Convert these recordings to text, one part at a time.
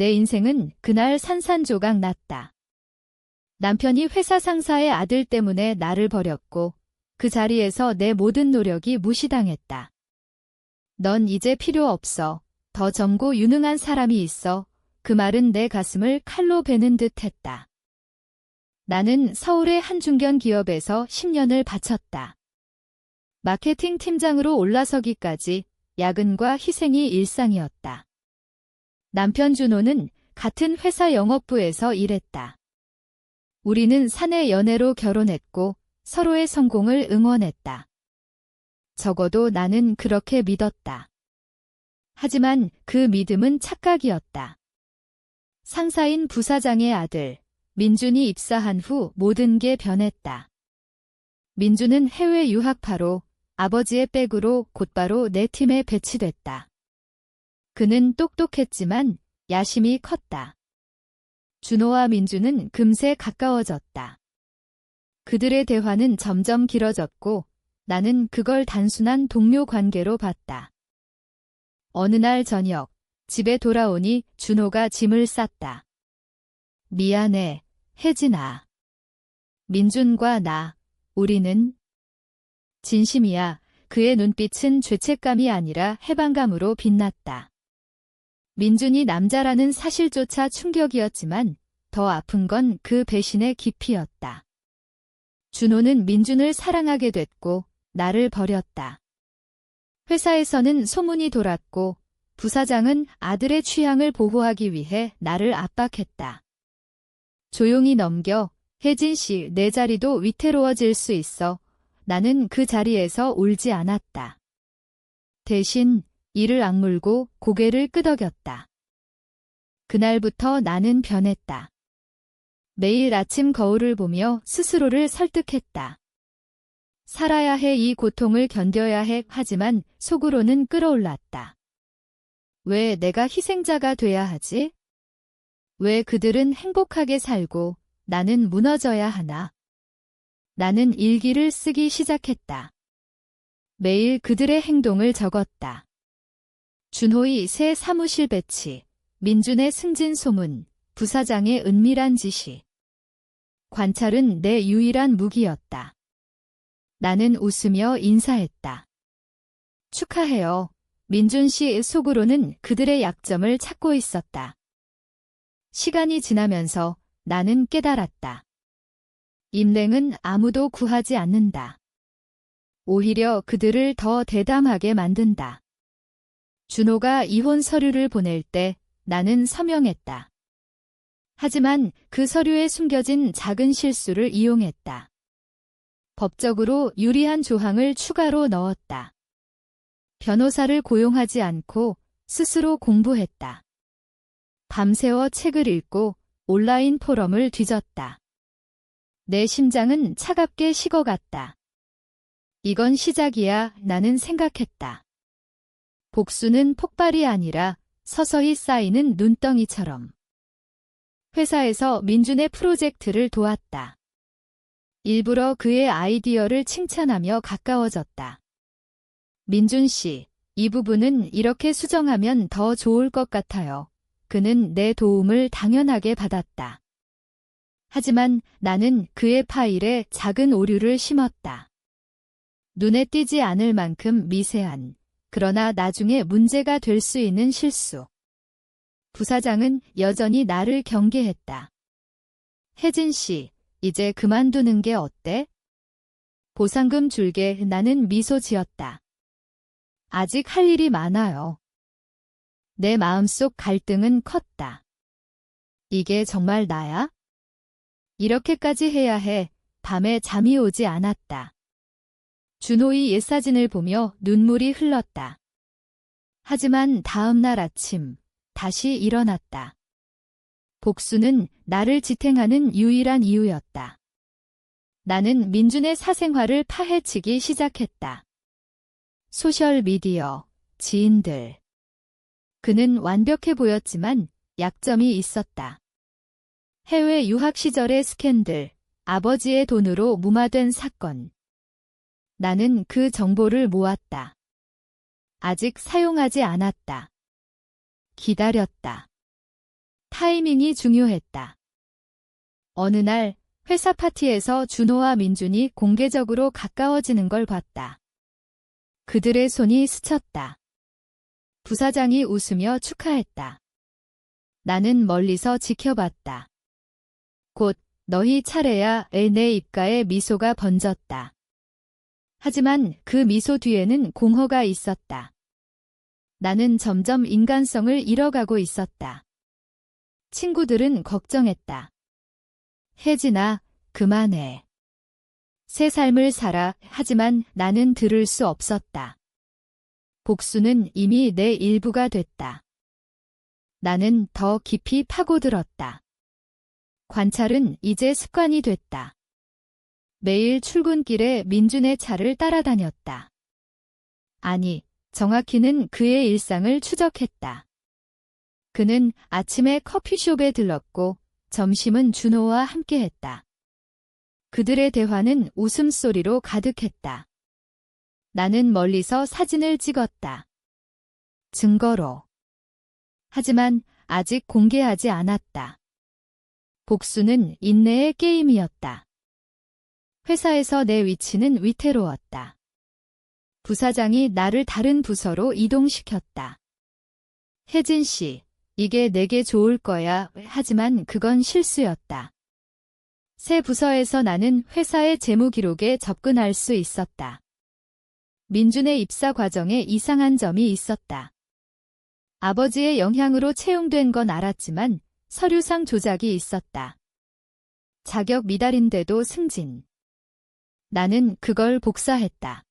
내 인생은 그날 산산조각 났다. 남편이 회사 상사의 아들 때문에 나를 버렸고 그 자리에서 내 모든 노력이 무시당했다. 넌 이제 필요 없어. 더 젊고 유능한 사람이 있어. 그 말은 내 가슴을 칼로 베는 듯 했다. 나는 서울의 한 중견 기업에서 10년을 바쳤다. 마케팅 팀장으로 올라서기까지 야근과 희생이 일상이었다. 남편 준호는 같은 회사 영업부에서 일했다. 우리는 사내 연애로 결혼했고 서로의 성공을 응원했다. 적어도 나는 그렇게 믿었다. 하지만 그 믿음은 착각이었다. 상사인 부사장의 아들, 민준이 입사한 후 모든 게 변했다. 민준은 해외 유학파로 아버지의 백으로 곧바로 내 팀에 배치됐다. 그는 똑똑했지만 야심이 컸다. 준호와 민준은 금세 가까워졌다. 그들의 대화는 점점 길어졌고 나는 그걸 단순한 동료 관계로 봤다. 어느 날 저녁, 집에 돌아오니 준호가 짐을 쌌다. 미안해, 혜진아. 민준과 나, 우리는 진심이야. 그의 눈빛은 죄책감이 아니라 해방감으로 빛났다. 민준이 남자라는 사실조차 충격이었지만 더 아픈 건 그 배신의 깊이였다. 준호는 민준을 사랑하게 됐고 나를 버렸다. 회사에서는 소문이 돌았고 부사장은 아들의 취향을 보호하기 위해 나를 압박했다. 조용히 넘겨. 혜진 씨, 내 자리도 위태로워질 수 있어. 나는 그 자리에서 울지 않았다. 대신 이를 악물고 고개를 끄덕였다. 그날부터 나는 변했다. 매일 아침 거울을 보며 스스로를 설득했다. 살아야 해, 이 고통을 견뎌야 해. 하지만 속으로는 끌어올랐다. 왜 내가 희생자가 돼야 하지? 왜 그들은 행복하게 살고 나는 무너져야 하나? 나는 일기를 쓰기 시작했다. 매일 그들의 행동을 적었다. 준호의 새 사무실 배치, 민준의 승진 소문, 부사장의 은밀한 지시. 관찰은 내 유일한 무기였다. 나는 웃으며 인사했다. 축하해요. 민준 씨. 속으로는 그들의 약점을 찾고 있었다. 시간이 지나면서 나는 깨달았다. 인랭은 아무도 구하지 않는다. 오히려 그들을 더 대담하게 만든다. 준호가 이혼 서류를 보낼 때 나는 서명했다. 하지만 그 서류에 숨겨진 작은 실수를 이용했다. 법적으로 유리한 조항을 추가로 넣었다. 변호사를 고용하지 않고 스스로 공부했다. 밤새워 책을 읽고 온라인 포럼을 뒤졌다. 내 심장은 차갑게 식어갔다. 이건 시작이야. 나는 생각했다. 복수는 폭발이 아니라 서서히 쌓이는 눈덩이처럼. 회사에서 민준의 프로젝트를 도왔다. 일부러 그의 아이디어를 칭찬하며 가까워졌다. 민준 씨, 이 부분은 이렇게 수정하면 더 좋을 것 같아요. 그는 내 도움을 당연하게 받았다. 하지만 나는 그의 파일에 작은 오류를 심었다. 눈에 띄지 않을 만큼 미세한, 그러나 나중에 문제가 될 수 있는 실수. 부사장은 여전히 나를 경계했다. 혜진 씨, 이제 그만두는 게 어때? 보상금 줄게. 나는 미소 지었다. 아직 할 일이 많아요. 내 마음속 갈등은 컸다. 이게 정말 나야? 이렇게까지 해야 해. 밤에 잠이 오지 않았다. 준호의 옛사진을 보며 눈물이 흘렀다. 하지만 다음 날 아침 다시 일어났다. 복수는 나를 지탱하는 유일한 이유였다. 나는 민준의 사생활을 파헤치기 시작했다. 소셜미디어, 지인들. 그는 완벽해 보였지만 약점이 있었다. 해외 유학 시절의 스캔들, 아버지의 돈으로 무마된 사건. 나는 그 정보를 모았다. 아직 사용하지 않았다. 기다렸다. 타이밍이 중요했다. 어느 날 회사 파티에서 준호와 민준이 공개적으로 가까워지는 걸 봤다. 그들의 손이 스쳤다. 부사장이 웃으며 축하했다. 나는 멀리서 지켜봤다. 곧 너희 차례야의 내 입가에 미소가 번졌다. 하지만 그 미소 뒤에는 공허가 있었다. 나는 점점 인간성을 잃어가고 있었다. 친구들은 걱정했다. 혜진아, 그만해. 새 삶을 살아. 하지만 나는 들을 수 없었다. 복수는 이미 내 일부가 됐다. 나는 더 깊이 파고들었다. 관찰은 이제 습관이 됐다. 매일 출근길에 민준의 차를 따라다녔다. 아니, 정확히는 그의 일상을 추적했다. 그는 아침에 커피숍에 들렀고 점심은 준호와 함께했다. 그들의 대화는 웃음소리로 가득했다. 나는 멀리서 사진을 찍었다. 증거로. 하지만 아직 공개하지 않았다. 복수는 인내의 게임이었다. 회사에서 내 위치는 위태로웠다. 부사장이 나를 다른 부서로 이동시켰다. 혜진 씨, 이게 내게 좋을 거야. 하지만 그건 실수였다. 새 부서에서 나는 회사의 재무 기록에 접근할 수 있었다. 민준의 입사 과정에 이상한 점이 있었다. 아버지의 영향으로 채용된 건 알았지만 서류상 조작이 있었다. 자격 미달인데도 승진. 나는 그걸 복사했다.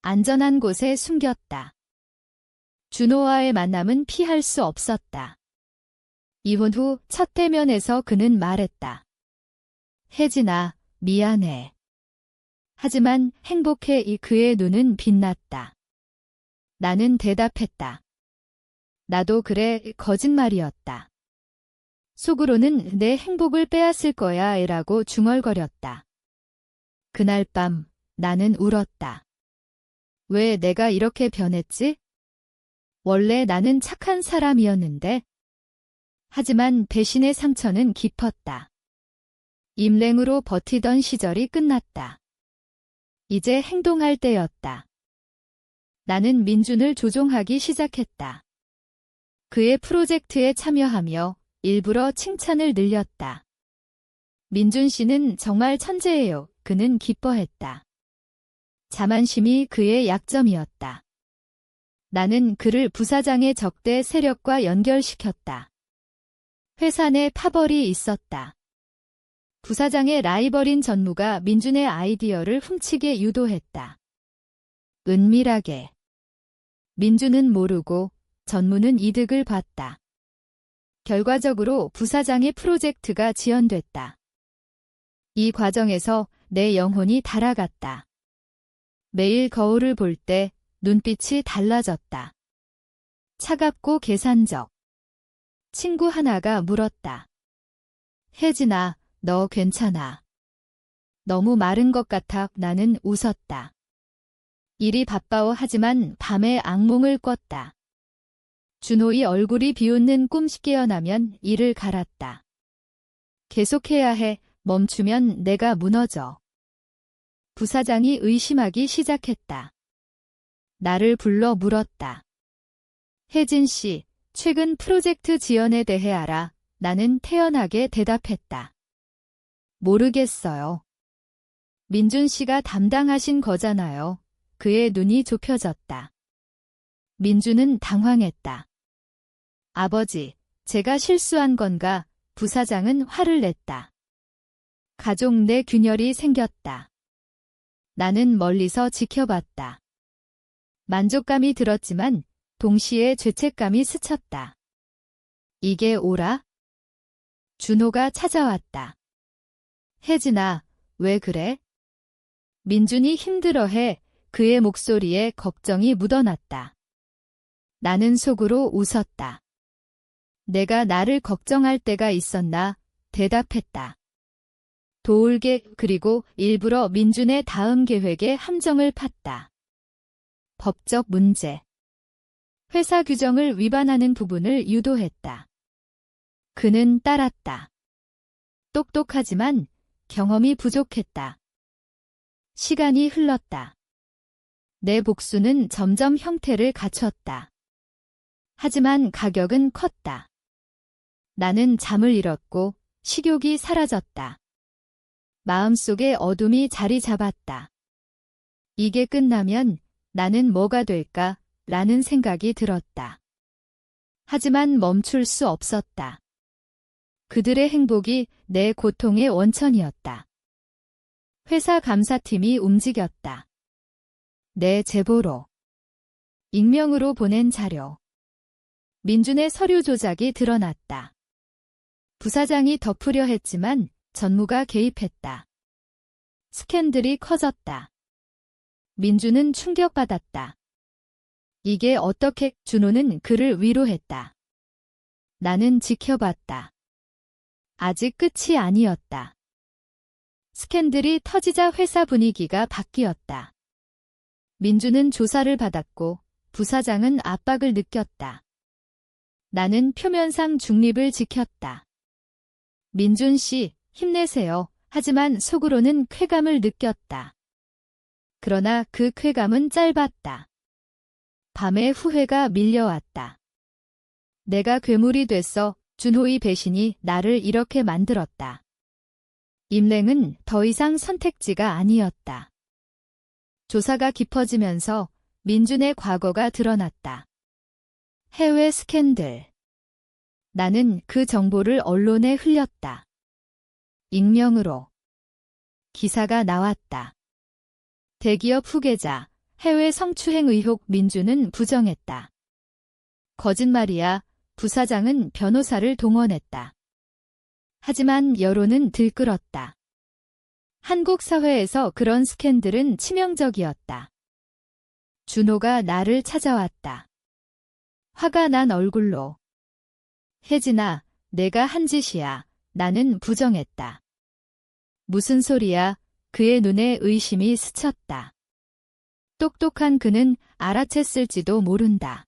안전한 곳에 숨겼다. 준호와의 만남은 피할 수 없었다. 이혼 후 첫 대면에서 그는 말했다. 혜진아, 미안해. 하지만 행복해. 그의 눈은 빛났다. 나는 대답했다. 나도 그래. 거짓말이었다. 속으로는 내 행복을 빼앗을 거야 라고 중얼거렸다. 그날 밤 나는 울었다. 왜 내가 이렇게 변했지? 원래 나는 착한 사람이었는데. 하지만 배신의 상처는 깊었다. 임랭으로 버티던 시절이 끝났다. 이제 행동할 때였다. 나는 민준을 조종하기 시작했다. 그의 프로젝트에 참여하며 일부러 칭찬을 늘렸다. 민준 씨는 정말 천재예요. 그는 기뻐했다. 자만심이 그의 약점이었다. 나는 그를 부사장의 적대 세력과 연결시켰다. 회사 내 파벌이 있었다. 부사장의 라이벌인 전무가 민준의 아이디어를 훔치게 유도했다. 은밀하게. 민준은 모르고 전무는 이득을 봤다. 결과적으로 부사장의 프로젝트가 지연됐다. 이 과정에서 내 영혼이 달아갔다. 매일 거울을 볼 때 눈빛이 달라졌다. 차갑고 계산적. 친구 하나가 물었다. 혜진아, 너 괜찮아? 너무 마른 것 같아. 나는 웃었다. 일이 바빠오. 하지만 밤에 악몽을 꿨다. 준호의 얼굴이 비웃는 꿈이 깨어나면 이를 갈았다. 계속해야 해. 멈추면 내가 무너져. 부사장이 의심하기 시작했다. 나를 불러 물었다. 혜진 씨, 최근 프로젝트 지연에 대해 알아? 나는 태연하게 대답했다. 모르겠어요. 민준 씨가 담당하신 거잖아요. 그의 눈이 좁혀졌다. 민준은 당황했다. 아버지, 제가 실수한 건가? 부사장은 화를 냈다. 가족 내 균열이 생겼다. 나는 멀리서 지켜봤다. 만족감이 들었지만 동시에 죄책감이 스쳤다. 이게 오라? 준호가 찾아왔다. 혜진아, 왜 그래? 민준이 힘들어해. 그의 목소리에 걱정이 묻어났다. 나는 속으로 웃었다. 내가 나를 걱정할 때가 있었나? 대답했다. 도울게. 그리고 일부러 민준의 다음 계획에 함정을 팠다. 법적 문제. 회사 규정을 위반하는 부분을 유도했다. 그는 따랐다. 똑똑하지만 경험이 부족했다. 시간이 흘렀다. 내 복수는 점점 형태를 갖췄다. 하지만 가격은 컸다. 나는 잠을 잃었고 식욕이 사라졌다. 마음속에 어둠이 자리 잡았다. 이게 끝나면 나는 뭐가 될까? 라는 생각이 들었다. 하지만 멈출 수 없었다. 그들의 행복이 내 고통의 원천이었다. 회사 감사팀이 움직였다. 내 제보로. 익명으로 보낸 자료. 민준의 서류 조작이 드러났다. 부사장이 덮으려 했지만 전무가 개입했다. 스캔들이 커졌다. 민준은 충격받았다. 이게 어떻게? 준호는 그를 위로했다. 나는 지켜봤다. 아직 끝이 아니었다. 스캔들이 터지자 회사 분위기가 바뀌었다. 민준은 조사를 받았고 부사장은 압박을 느꼈다. 나는 표면상 중립을 지켰다. 민준 씨, 힘내세요. 하지만 속으로는 쾌감을 느꼈다. 그러나 그 쾌감은 짧았다. 밤에 후회가 밀려왔다. 내가 괴물이 됐어. 준호의 배신이 나를 이렇게 만들었다. 임랭은 더 이상 선택지가 아니었다. 조사가 깊어지면서 민준의 과거가 드러났다. 해외 스캔들. 나는 그 정보를 언론에 흘렸다. 익명으로. 기사가 나왔다. 대기업 후계자, 해외 성추행 의혹. 민준은 부정했다. 거짓말이야. 부사장은 변호사를 동원했다. 하지만 여론은 들끓었다. 한국 사회에서 그런 스캔들은 치명적이었다. 준호가 나를 찾아왔다. 화가 난 얼굴로. 혜진아, 내가 한 짓이야. 나는 부정했다. 무슨 소리야? 그의 눈에 의심이 스쳤다. 똑똑한 그는 알아챘을지도 모른다.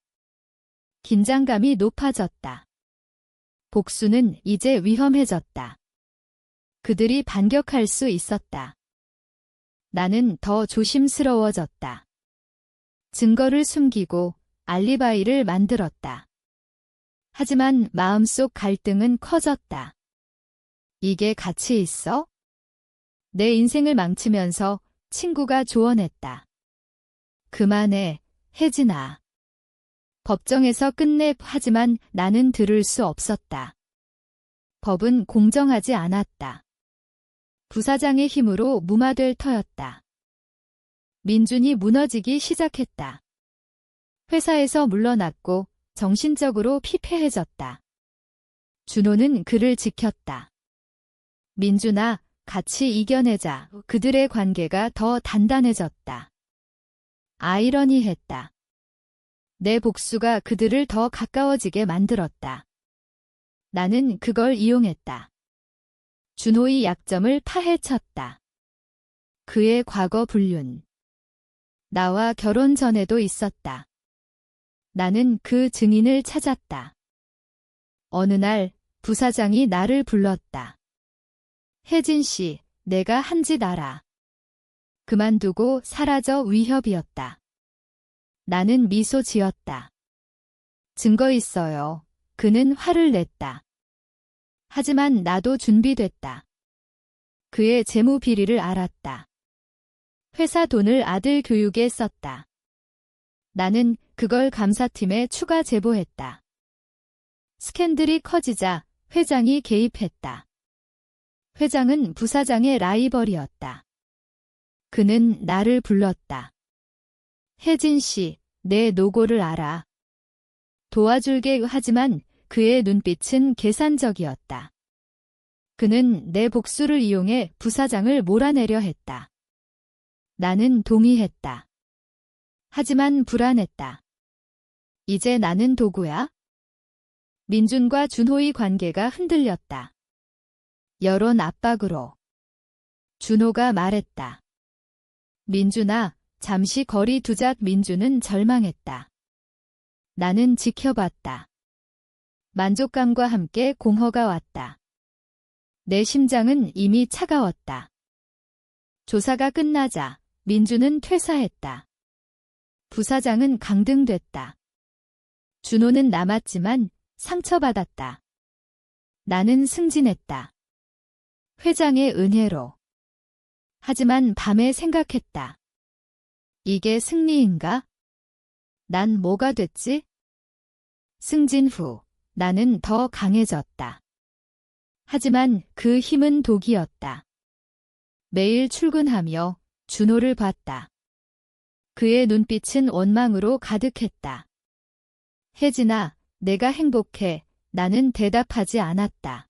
긴장감이 높아졌다. 복수는 이제 위험해졌다. 그들이 반격할 수 있었다. 나는 더 조심스러워졌다. 증거를 숨기고 알리바이를 만들었다. 하지만 마음속 갈등은 커졌다. 이게 가치 있어? 내 인생을 망치면서 친구가 조언했다. 그만해, 혜진아. 법정에서 끝내. 하지만 나는 들을 수 없었다. 법은 공정하지 않았다. 부사장의 힘으로 무마될 터였다. 민준이 무너지기 시작했다. 회사에서 물러났고 정신적으로 피폐해졌다. 준호는 그를 지켰다. 민준아, 같이 이겨내자. 그들의 관계가 더 단단해졌다. 아이러니했다. 내 복수가 그들을 더 가까워지게 만들었다. 나는 그걸 이용했다. 준호의 약점을 파헤쳤다. 그의 과거 불륜. 나와 결혼 전에도 있었다. 나는 그 증인을 찾았다. 어느 날 부사장이 나를 불렀다. 혜진 씨, 내가 한 짓 알아. 그만두고 사라져. 위협이었다. 나는 미소 지었다. 증거 있어요. 그는 화를 냈다. 하지만 나도 준비됐다. 그의 재무 비리를 알았다. 회사 돈을 아들 교육에 썼다. 나는 그걸 감사팀에 추가 제보했다. 스캔들이 커지자 회장이 개입했다. 회장은 부사장의 라이벌이었다. 그는 나를 불렀다. 혜진 씨, 내 노고를 알아. 도와줄게. 하지만 그의 눈빛은 계산적이었다. 그는 내 복수를 이용해 부사장을 몰아내려 했다. 나는 동의했다. 하지만 불안했다. 이제 나는 도구야? 민준과 준호의 관계가 흔들렸다. 여론 압박으로. 준호가 말했다. 민준아, 잠시 거리 두자. 민준은 절망했다. 나는 지켜봤다. 만족감과 함께 공허가 왔다. 내 심장은 이미 차가웠다. 조사가 끝나자 민주는 퇴사했다. 부사장은 강등됐다. 준호는 남았지만 상처받았다. 나는 승진했다. 회장의 은혜로. 하지만 밤에 생각했다. 이게 승리인가? 난 뭐가 됐지? 승진 후 나는 더 강해졌다. 하지만 그 힘은 독이었다. 매일 출근하며 준호를 봤다. 그의 눈빛은 원망으로 가득했다. 혜진아, 내가 행복해. 나는 대답하지 않았다.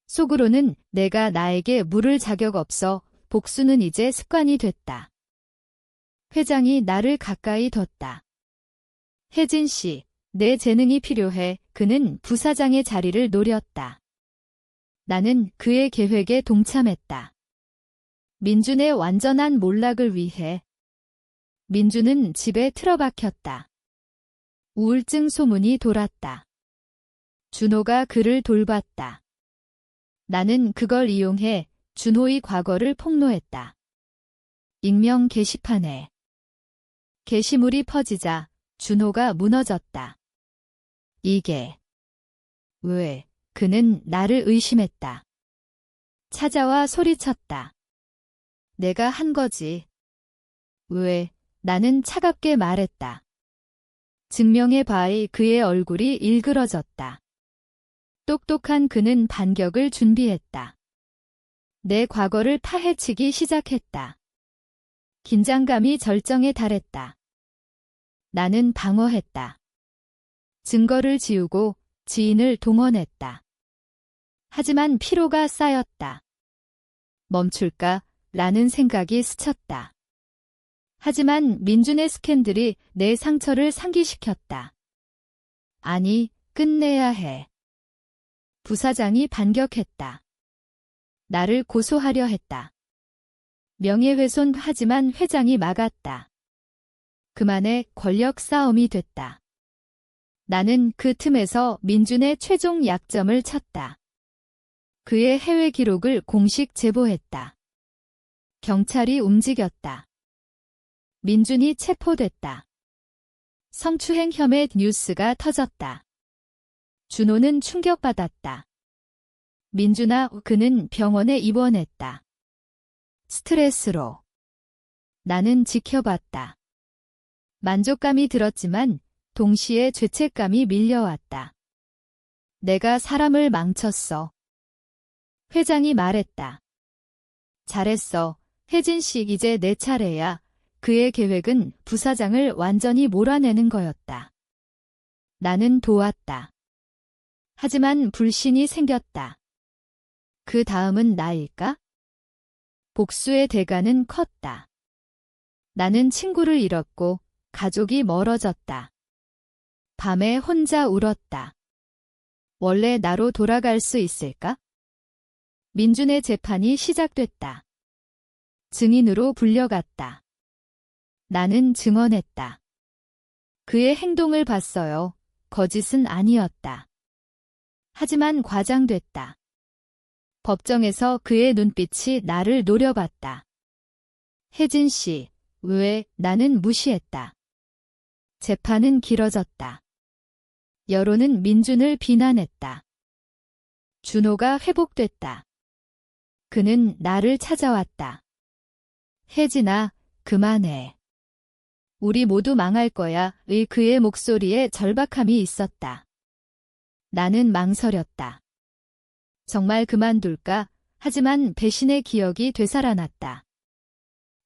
속으로는 내가 나에게 물을 자격 없어. 복수는 이제 습관이 됐다. 회장이 나를 가까이 뒀다. 혜진 씨, 내 재능이 필요해. 그는 부사장의 자리를 노렸다. 나는 그의 계획에 동참했다. 민준의 완전한 몰락을 위해. 민준은 집에 틀어박혔다. 우울증 소문이 돌았다. 준호가 그를 돌봤다. 나는 그걸 이용해 준호의 과거를 폭로했다. 익명 게시판에. 게시물이 퍼지자 준호가 무너졌다. 이게 왜? 그는 나를 의심했다. 찾아와 소리쳤다. 내가 한 거지. 왜? 나는 차갑게 말했다. 증명해봐이. 그의 얼굴이 일그러졌다. 똑똑한 그는 반격을 준비했다. 내 과거를 파헤치기 시작했다. 긴장감이 절정에 달했다. 나는 방어했다. 증거를 지우고 지인을 동원했다. 하지만 피로가 쌓였다. 멈출까? 라는 생각이 스쳤다. 하지만 민준의 스캔들이 내 상처를 상기시켰다. 아니, 끝내야 해. 부사장이 반격했다. 나를 고소하려 했다. 명예훼손. 하지만 회장이 막았다. 그만의 권력 싸움이 됐다. 나는 그 틈에서 민준의 최종 약점을 쳤다. 그의 해외 기록을 공식 제보했다. 경찰이 움직였다. 민준이 체포됐다. 성추행 혐의 뉴스가 터졌다. 준호는 충격받았다. 민준아, 그는 병원에 입원했다. 스트레스로. 나는 지켜봤다. 만족감이 들었지만 동시에 죄책감이 밀려왔다. 내가 사람을 망쳤어. 회장이 말했다. 잘했어. 혜진 씨, 이제 내 차례야. 그의 계획은 부사장을 완전히 몰아내는 거였다. 나는 도왔다. 하지만 불신이 생겼다. 그 다음은 나일까? 복수의 대가는 컸다. 나는 친구를 잃었고 가족이 멀어졌다. 밤에 혼자 울었다. 원래 나로 돌아갈 수 있을까? 민준의 재판이 시작됐다. 증인으로 불려갔다. 나는 증언했다. 그의 행동을 봤어요. 거짓은 아니었다. 하지만 과장됐다. 법정에서 그의 눈빛이 나를 노려봤다. 혜진 씨, 왜? 나는 무시했다. 재판은 길어졌다. 여론은 민준을 비난했다. 준호가 회복됐다. 그는 나를 찾아왔다. 혜진아, 그만해. 우리 모두 망할 거야. 의 그의 목소리에 절박함이 있었다. 나는 망설였다. 정말 그만둘까? 하지만 배신의 기억이 되살아났다.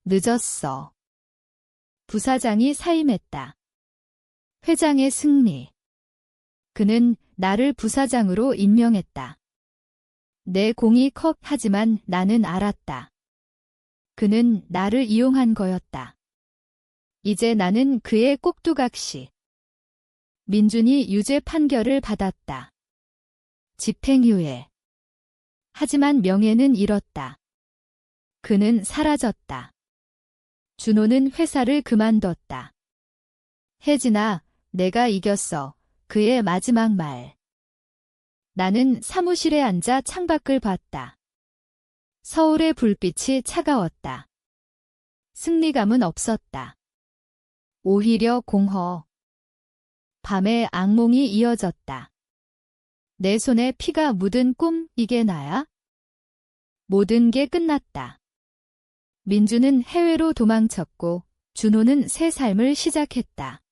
늦었어. 부사장이 사임했다. 회장의 승리. 그는 나를 부사장으로 임명했다. 내 공이 컸. 하지만 나는 알았다. 그는 나를 이용한 거였다. 이제 나는 그의 꼭두각시. 민준이 유죄 판결을 받았다. 집행유예. 하지만 명예는 잃었다. 그는 사라졌다. 준호는 회사를 그만뒀다. 혜진아, 내가 이겼어. 그의 마지막 말. 나는 사무실에 앉아 창밖을 봤다. 서울의 불빛이 차가웠다. 승리감은 없었다. 오히려 공허. 밤에 악몽이 이어졌다. 내 손에 피가 묻은 꿈, 이게 나야? 모든 게 끝났다. 민주는 해외로 도망쳤고 준호는 새 삶을 시작했다.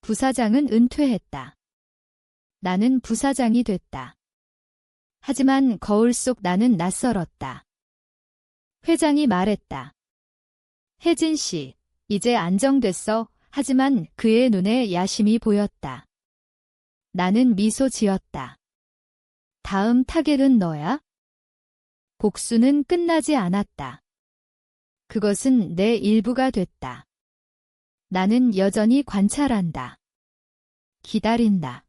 부사장은 은퇴했다. 나는 부사장이 됐다. 하지만 거울 속 나는 낯설었다. 회장이 말했다. 혜진 씨, 이제 안정됐어. 하지만 그의 눈에 야심이 보였다. 나는 미소 지었다. 다음 타겟은 너야? 복수는 끝나지 않았다. 그것은 내 일부가 됐다. 나는 여전히 관찰한다. 기다린다.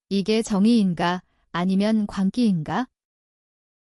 이게 정의인가 아니면 광기인가?